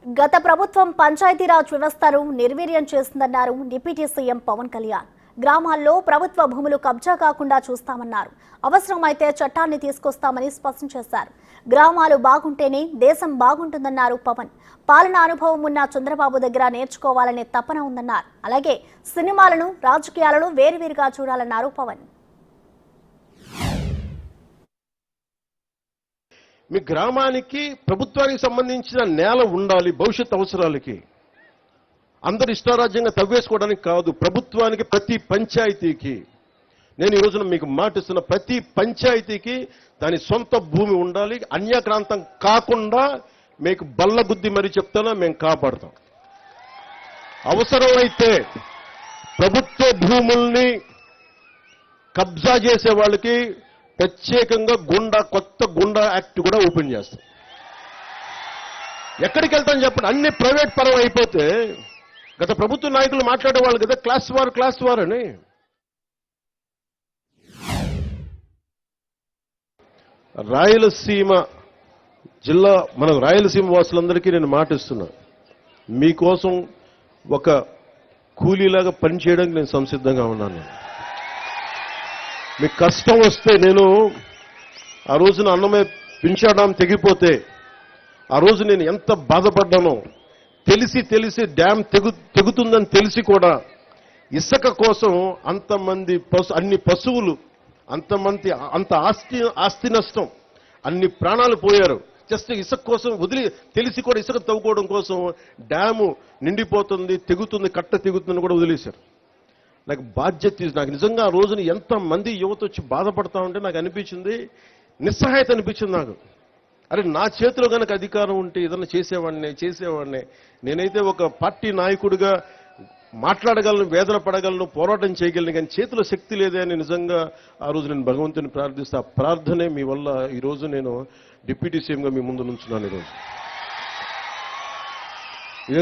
గత ప్రభుత్వం పంచాయతీరాజ్ వ్యవస్థను నిర్వీర్యం చేసిందన్నారు డిప్యూటీ సీఎం పవన్ కళ్యాణ్. గ్రామాల్లో ప్రభుత్వ భూములు కబ్జా కాకుండా చూస్తామన్నారు. అవసరమైతే చట్టాన్ని తీసుకొస్తామని స్పష్టం చేశారు. గ్రామాలు బాగుంటేనే దేశం బాగుంటుందన్నారు పవన్. పాలనా అనుభవం ఉన్న చంద్రబాబు దగ్గర నేర్చుకోవాలనే తపన ఉందన్నారు. అలాగే సినిమాలను రాజకీయాలను వేరువేరుగా చూడాలన్నారు పవన్. మీ గ్రామానికి ప్రభుత్వానికి సంబంధించిన నేల ఉండాలి. భవిష్యత్ అవసరాలకి అందరు ఇష్టారాజ్యంగా తవ్వేసుకోవడానికి కాదు. ప్రభుత్వానికి ప్రతి పంచాయతీకి నేను ఈ రోజున మీకు మాటిస్తున్న ప్రతి పంచాయతీకి దాని సొంత భూమి ఉండాలి. అన్యాక్రాంతం కాకుండా మీకు బల్లగుద్ది మరి చెప్తానా మేము కాపాడుతాం. అవసరమైతే ప్రభుత్వ భూముల్ని కబ్జా చేసే వాళ్ళకి ప్రత్యేకంగా కొత్త గుండా యాక్ట్ కూడా ఓపెన్ చేస్తాం. ఎక్కడికి వెళ్తాం చెప్పండి. అన్ని ప్రైవేట్ పరం అయిపోతే గత ప్రభుత్వ నాయకులు మాట్లాడేవాళ్ళు కదా క్లాస్ వార్ అని. రాయలసీమ జిల్లా మన రాయలసీమ వాసులందరికీ నేను మాటిస్తున్నా, మీకోసం ఒక కూలీలాగా పనిచేయడానికి నేను సంసిద్ధంగా ఉన్నాను. మీకు కష్టం వస్తే నేను ఆ రోజున అన్నమే పింఛాడాం తెగిపోతే ఆ రోజు నేను ఎంత బాధపడ్డానో తెలిసి డ్యామ్ తెగుతుందని తెలిసి కూడా ఇసుక కోసం అన్ని పశువులు అంత ఆస్తి నష్టం, అన్ని ప్రాణాలు పోయారు. జస్ట్ ఇసుక కోసం తెలిసి కూడా ఇసుక తవ్వుకోవడం కోసం డ్యాము నిండిపోతుంది, తెగుతుంది, కట్ట తెగుతుందని కూడా వదిలేశారు. నాకు బాధ్యత నాకు నిజంగా ఆ రోజున ఎంతమంది యువత వచ్చి బాధపడతా ఉంటే నాకు అనిపించింది, నిస్సహాయత అనిపించింది నాకు. అరే నా చేతిలో కనుక అధికారం ఉంటే ఏదన్నా చేసేవాడిని. నేనైతే ఒక పార్టీ నాయకుడిగా మాట్లాడగలను, వేదన పడగలను, పోరాటం చేయగలను, కానీ చేతిలో శక్తి లేదే అని నిజంగా ఆ రోజు నేను భగవంతుని ప్రార్థిస్తే ఆ ప్రార్థనే మీ వల్ల ఈరోజు నేను డిప్యూటీ సీఎంగా మీ ముందు నుంచున్నాను. ఈరోజు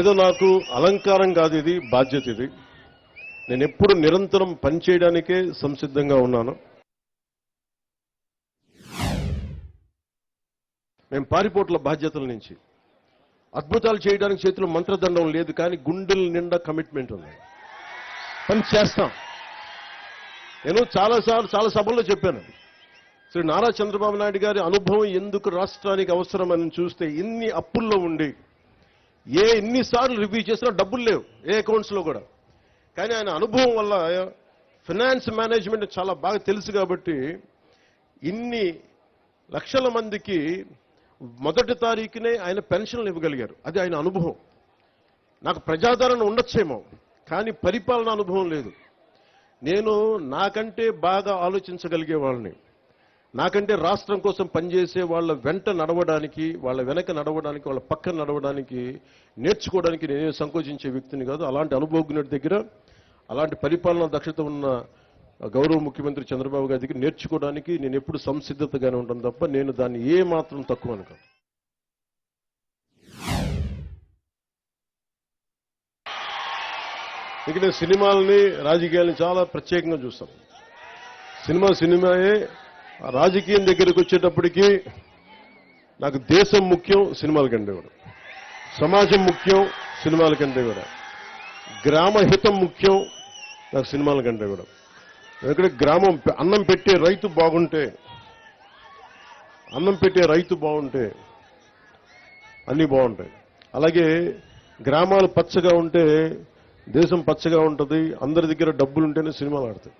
ఏదో నాకు అలంకారం కాదు, ఇది బాధ్యత. ఇది నేను ఎప్పుడు నిరంతరం పనిచేయడానికే సంసిద్ధంగా ఉన్నాను. మేము పారిపోట్ల బాధ్యతల నుంచి అద్భుతాలు చేయడానికి చేతిలో మంత్రదండం లేదు, కానీ గుండెల నిండా కమిట్మెంట్ ఉంది. పని చేస్తాం. నేను చాలా సభల్లో చెప్పాను, శ్రీ నారా చంద్రబాబు నాయుడు గారి అనుభవం ఎందుకు రాష్ట్రానికి అవసరమని చూస్తే ఇన్ని అప్పుల్లో ఉండి ఎన్నిసార్లు రివ్యూ చేసినా డబ్బులు లేవు ఏ అకౌంట్స్లో కూడా. కానీ ఆయన అనుభవం వల్ల ఫైనాన్స్ మేనేజ్మెంట్ చాలా బాగా తెలుసు కాబట్టి ఇన్ని లక్షల మందికి మొదటి తారీఖునే ఆయన పెన్షన్లు ఇవ్వగలిగారు. అది ఆయన అనుభవం. నాకు ప్రజాదరణ ఉండొచ్చేమో, కానీ పరిపాలన అనుభవం లేదు. నేను నాకంటే బాగా ఆలోచించగలిగే వాళ్ళని, నాకంటే రాష్ట్రం కోసం పనిచేసే వాళ్ళ వెంట నడవడానికి, వాళ్ళ వెనక నడవడానికి, వాళ్ళ పక్కన నడవడానికి, నేర్చుకోవడానికి నేనే సంకోచించే వ్యక్తిని కాదు. అలాంటి అనుభవజ్ఞుడి దగ్గర, అలాంటి పరిపాలనా దక్షత ఉన్న గౌరవ ముఖ్యమంత్రి చంద్రబాబు గారి దగ్గర నేర్చుకోవడానికి నేను ఎప్పుడు సంసిద్ధతగానే ఉంటాను తప్ప నేను దాన్ని ఏ మాత్రం తక్కువ అనుకో. ఇక నేను సినిమాలని రాజకీయాలని చాలా ప్రత్యేకంగా చూస్తాను. సినిమాయే. రాజకీయం దగ్గరికి వచ్చేటప్పటికి నాకు దేశం ముఖ్యం, సినిమాల కంటే కూడా సమాజం ముఖ్యం, సినిమాల కంటే కూడా గ్రామ హితం ముఖ్యం, నాకు సినిమాల కంటే కూడా. ఎందుకంటే గ్రామం అన్నం పెట్టే రైతు బాగుంటే అన్నీ బాగుంటాయి. అలాగే గ్రామాలు పచ్చగా ఉంటే దేశం పచ్చగా ఉంటుంది. అందరి దగ్గర డబ్బులు ఉంటేనే సినిమాలు ఆడతాయి.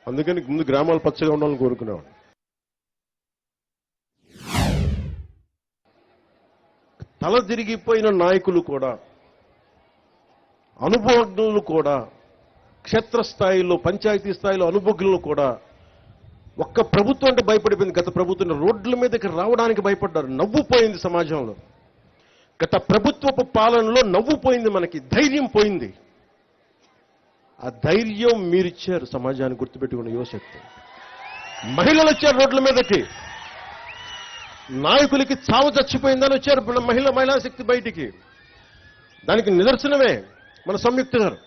అందుకని ముందు గ్రామాలు పచ్చగా ఉండాలని కోరుకునేవాడు. తల తిరిగిపోయిన నాయకులు కూడా, అనుభవజ్ఞులు కూడా, క్షేత్రస్థాయిలో పంచాయతీ స్థాయిలో అనుభవజ్ఞులు కూడా ఒక్క ప్రభుత్వం అంటే భయపడిపోయింది. గత ప్రభుత్వం రోడ్ల మీదకి రావడానికి భయపడ్డారు. నవ్వుపోయింది సమాజంలో. గత ప్రభుత్వపు పాలనలో నవ్వుపోయింది, మనకి ధైర్యం పోయింది. ఆ ధైర్యం మీరిచ్చారు సమాజాన్ని. గుర్తుపెట్టుకున్న యువశక్తి. మహిళలు వచ్చారు రోడ్ల మీదకి. నాయకులకి చావు చచ్చిపోయిందని వచ్చారు మహిళా శక్తి బయటికి. దానికి నిదర్శనమే మన సంయుక్త గారు.